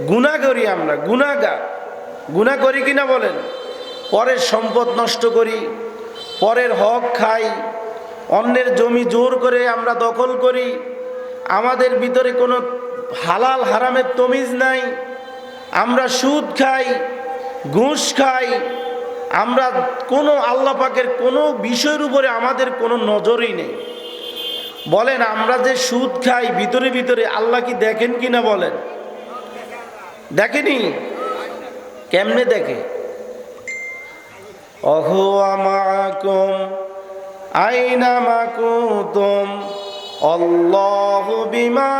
গুনাহ করি, আমরা গুনাহগার। গুনাহ করি কিনা বলেন? পরের সম্পদ নষ্ট করি, পরের হক খাই, অন্যের জমি জোর করে আমরা দখল করি, আমাদের ভিতরে কোনো হালাল হারামের তমিজ নাই, আমরা সুদ খাই, ঘুষ খাই, আমরা কোনো আল্লাহ পাকের কোনো বিষয়ের উপরে আমাদের কোনো নজরই নেই। বলেন, আমরা যে সুদ খাই ভিতরে ভিতরে আল্লাহ কি দেখেন কিনা বলেন? দেখেনি? কেমনে দেখে? অহুয়া মাকুম আইনা মা কুনতুম আল্লাহু বিমা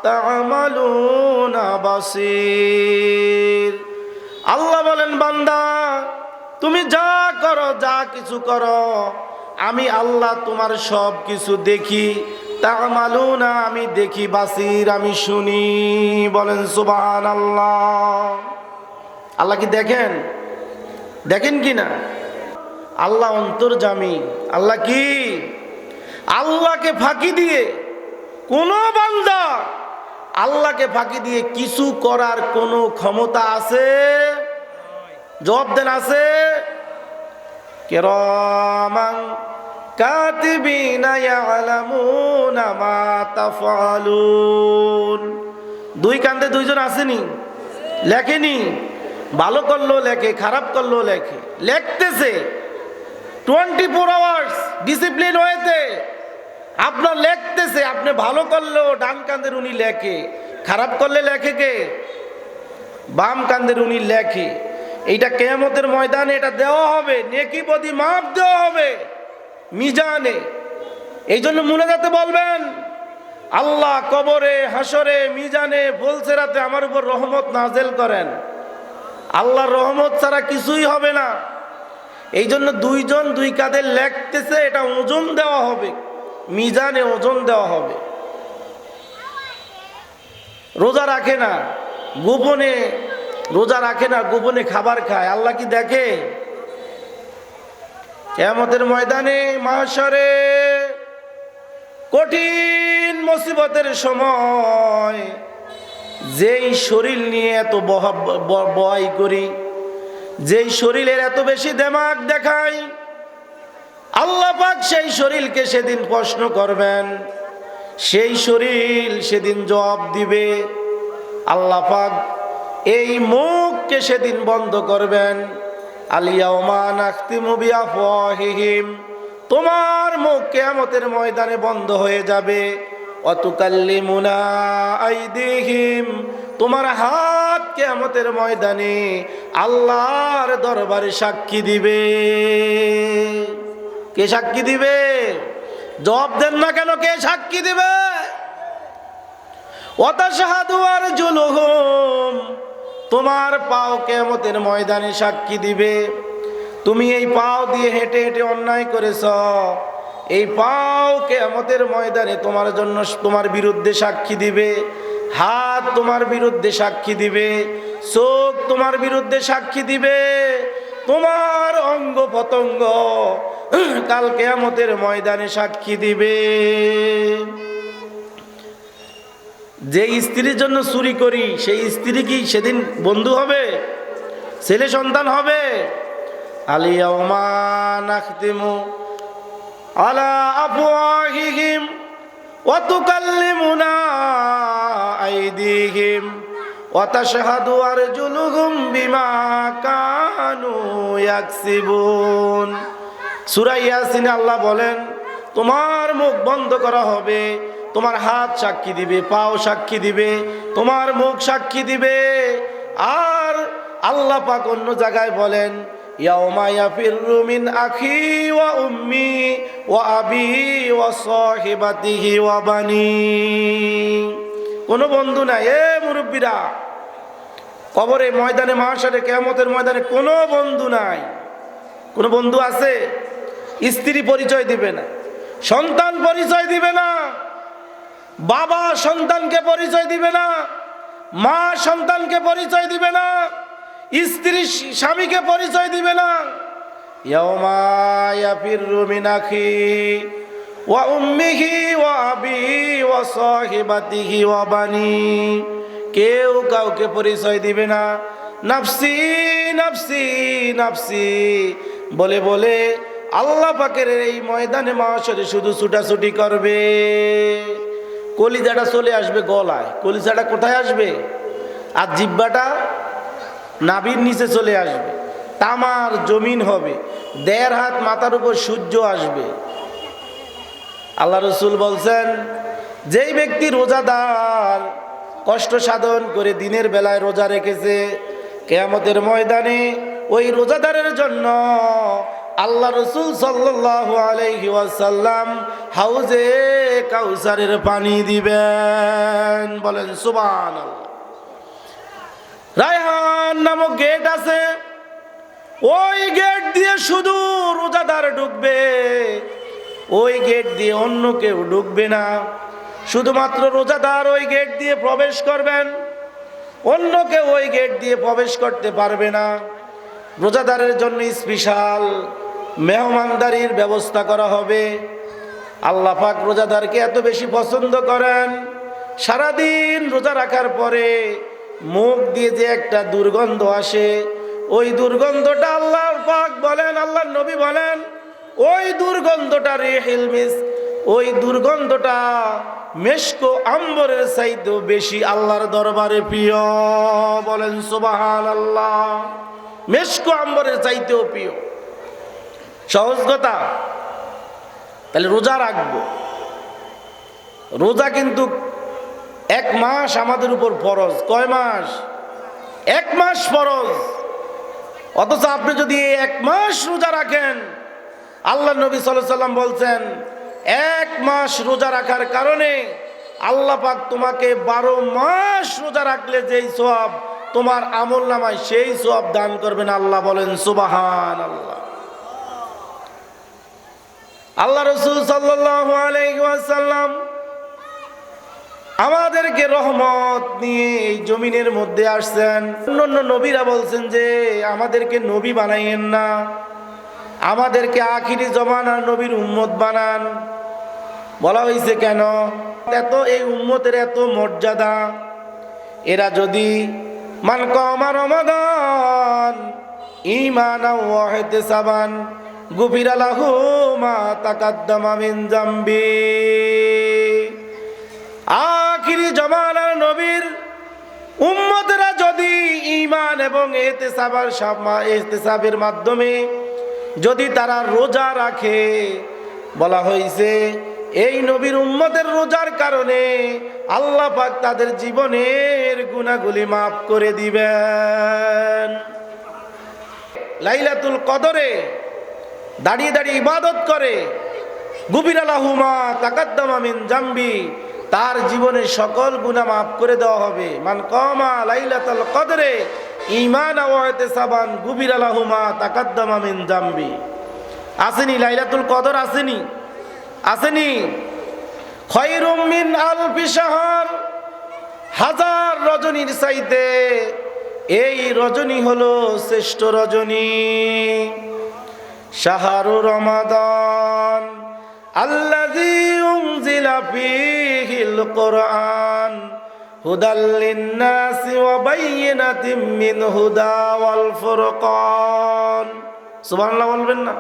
তা'মালুনা বাসীর। আল্লাহ বলেন, বান্দা তুমি যা করো, যা কিছু করো, আমি আল্লাহ তোমার সব কিছু দেখি। তা'মালুনা, আমি দেখি, বাসীর, আমি শুনি। বলেন সুবহানাল্লাহ। আল্লাহ কি দেখেন? দেখেন কি না? আল্লাহ অন্তর্যামী। আল্লাহ কি? আল্লাহকে ফাঁকি দিয়ে কোনো বান্দা আল্লাহকে ফাঁকি দিয়ে কিছু করার কোনো ক্ষমতা আছে? জবাব দেন, আছে? কিরামান কাতিবিনা ইয়ালামুনা মা তাফআলুন। দুই কান্দে দুইজন আসেনি? লেখেনি? ভালো করলেও লেখে, খারাপ করলেও লেখে, লেখতেছে 24 আওয়ার্স ডিসিপ্লিন হয়েছে। আপনার লেখতেছে, আপনি ভালো করলেও ডান কান্দের উনি লেখে, খারাপ করলে লেখে কে? বাম কান্দের উনি লেখে। এইটা কিয়ামতের ময়দানে এটা দেওয়া হবে, নেকি বদি মাপ দেওয়া হবে মিজানে। এই জন্য মুনাজাতে বলবেন, আল্লাহ কবরে, হাসরে, মিজানে, ফুলসেরাতে আমার উপর রহমত নাজেল করেন। আল্লাহর রহমত ছাড়া কিছুই হবে না। এই জন্য দুইজন দুই কাঁধে লেখতেছে, এটা ওজন দেওয়া হবে, মিজানে ওজন দেওয়া হবে। রোজা রাখে না, গোপনে রোজা রাখে না, গোপনে খাবার খায়, আল্লাহ কি দেখে? কিয়ামতের ময়দানে, মাহশরে, কঠিন মুসিবতের সময় যেই শরীর নিয়ে এত ভয় করি, যেই শরীরের এত বেশি দেমাগ দেখাই, আল্লাহ পাক সেই শরীরকে সেদিন প্রশ্ন করবেন, সেই শরীর সেদিন জবাব দিবে। আল্লাহ পাক এই মুখকে সেদিন বন্ধ করবেন। আলিয়াউমা নাখতিমু বিআফওয়াহিহিম, তোমার মুখ কিয়ামতের ময়দানে বন্ধ হয়ে যাবে। ওয়াতুকাল্লিমুনা আইদিহিম, তোমার হাত কিয়ামতের ময়দানে আল্লাহর দরবারে সাক্ষী দিবে। কে সাক্ষী দিবে? জবাব দেন না কেন? কে সাক্ষী দিবে? ওয়াতাশহাদু আরজুলুহুম, তোমার পাও কিয়ামতের ময়দানে সাক্ষী দিবে। তুমি এই পাও দিয়ে হেঁটে হেঁটে অন্যায় করেছ, এই পাও কিয়ামতের ময়দানে তোমার জন্য, তোমার বিরুদ্ধে সাক্ষী দিবে। হাত তোমার বিরুদ্ধে সাক্ষী দিবে, চোখ তোমার বিরুদ্ধে সাক্ষী দিবে, তোমার অঙ্গ প্রত্যঙ্গ কাল কিয়ামতের ময়দানে সাক্ষী দিবে। যে স্ত্রীর জন্য চুরি করি, সেই স্ত্রী কি সেদিন বন্ধু হবে? ছেলে সন্তান হবে? আলিয়াউমা নাখতিমু আলা আফওয়াহিহিম ওয়া তুকাল্লিমুনা আইদিহিম ওয়া তাশহাদু আরজুলুহুম বিমা কানু ইয়াকসিবুন। সূরা ইয়াসিনে আল্লাহ বলেন, তোমার মুখ বন্ধ করা হবে, তোমার হাত সাক্ষী দিবে, পাও সাক্ষী দিবে, তোমার মুখ সাক্ষী দিবে। আর আল্লাহ পাক অন্য জায়গায় বলেন, ইয়াউমা ইয়াফিররু মিন আখি ওয়া উম্মি ওয়া আবি ওয়া সাহিবাতিহি ওয়া বানি। কোনো বন্ধু নাই। এ মুরব্বীরা, কবরে, ময়দানে, মাহশরে, কিয়ামতের ময়দানে কোনো বন্ধু নাই। কোনো বন্ধু আছে? স্ত্রী পরিচয় দিবে না, সন্তান পরিচয় দিবে না, বাবা সন্তানকে পরিচয় দিবে না, মা সন্তানকে পরিচয় দিবে না, স্ত্রী স্বামীকে পরিচয় দিবে না। ইয়াউমা ইয়াফিররু মিন আখি ওয়া উম্মিহি ওয়া আবি ওয়া সাহিবাতিহি ওয়া বানি। কেউ কাউকে পরিচয় দিবে না, নাফসি নাফসি নাফসি বলে বলে আল্লাহ পাকের এই ময়দানে মাশরে শুধু ছুটাছুটি করবে। কলিজাটা চলে আসবে গলায়, কলিজাটা কোথায় আসবে? আর জিহ্বাটা নাভির নিচে চলে আসবে, তামার জমিন হবে, 1.5 হাত মাথার উপর সূর্য আসবে। আল্লাহ রসুল বলছেন, যেই ব্যক্তি রোজাদার কষ্ট সাধন করে দিনের বেলায় রোজা রেখেছে, কিয়ামতের ময়দানে ওই রোজাদারের জন্য আল্লাহ রসুল সাল্লাল্লাহু আলাইহি ওয়াসাল্লাম হাউজে কাউসারের পানি দিবেন। বলেন সুবহানাল্লাহ। রায়হান নামক গেট আছে, ওই গেট দিয়ে শুধু রোজাদার ঢুকবে, ওই গেট দিয়ে অন্য কেউ ঢুকবে না। শুধুমাত্র রোজাদার ওই গেট দিয়ে প্রবেশ করবেন, অন্য কেউ ওই গেট দিয়ে প্রবেশ করতে পারবে না। রোজাদারের জন্য স্পেশাল মেহমানদারির ব্যবস্থা করা হবে। আল্লাহ পাক রোজাদারকে এত বেশি পছন্দ করেন, সারাদিন রোজা রাখার পরে মুখ দিয়ে যে একটা দুর্গন্ধ আসে, ওই দুর্গন্ধটা আল্লাহ পাক বলেন, আল্লাহর নবী বলেন, ওই দুর্গন্ধটা রিহিল মিস্ক, ওই দুর্গন্ধটা মেশকো আম্বরের চাইতেও বেশি আল্লাহর দরবারে প্রিয়। বলেন সুবহানাল্লাহ। মেশকো আম্বরের চাইতেও প্রিয়। সহজ কথা। তাহলে রোজা রাখবো। রোজা কিন্তু 1 মাস আমাদের উপর ফরজ। কয় মাস? 1 মাস ফরজ। অথচ আপনি যদি 1 মাস রোজা রাখেন, আল্লাহ নবী সাল্লাল্লাহু আলাইহি ওয়াসাল্লাম বলছেন, 1 মাস রোজা রাখার কারণে আল্লাহ পাক তোমাকে 12 মাস রোজা রাখলে যেই সওয়াব তোমার আমলনামায়, সেই সওয়াব দান করবেন আল্লাহ। বলেন সুবহানাল্লাহ। আল্লাহ রাসূল সাল্লাল্লাহু আলাইহি ওয়াসাল্লাম আমাদেরকে রহমত নিয়ে এই জমিনের মধ্যে আসছেন। অন্যান্য নবীরা বলছেন যে আমাদেরকে নবী বানাইয়েন না, আমাদেরকে আখিরি জমানার নবীর উম্মত বানান। বলা হয়েছে কেন? এত এই উম্মতের এত মর্যাদা, এরা যদি মান কামা রমাদান ঈমানাও ওয়া ইহতিসাবান গুফিরা লাহু মা তাকাদ্দামা মিন যামবি। আখিরি জমানার নবীর উম্মতেরা যদি ঈমান এবং ইহতিসাবের মাধ্যমে যদি তারা রোজা রাখে, বলা হয়েছে এই নবীর উম্মতের রোজার কারণে আল্লাহ পাক তাদের জীবনের গুনাহগুলি মাফ করে দিবেন। লাইলাতুল কদরে দাঁড়িয়ে দাঁড়িয়ে ইবাদত করে, গুফিরা লাহু মা তাকাদ্দামা মিন যামবি, তার জীবনের সকল গুনাহ মাফ করে দেওয়া হবে। মান কামা লাইলাতুল কদরে ঈমানাও ওয়া ইহতিসাবান গুফিরা লাহু মা তাকাদ্দামা মিন যামবি। আসেনি লাইলাতুল কদর? আসেনি? আসেনি? খায়রুম মিন আলফি শাহর, 1000 রজনীর চাইতে এই রজনী হলো শ্রেষ্ঠ রজনী। শাহরু রমাদান আল্লাযী উনজিলা ফীহিল কুরআন হুদাল লিন-নাসি ওয়া বায়্যিনাতিম মিন হুদা ওয়াল ফুরকান। সুবহানাল্লাহ বলবেন না?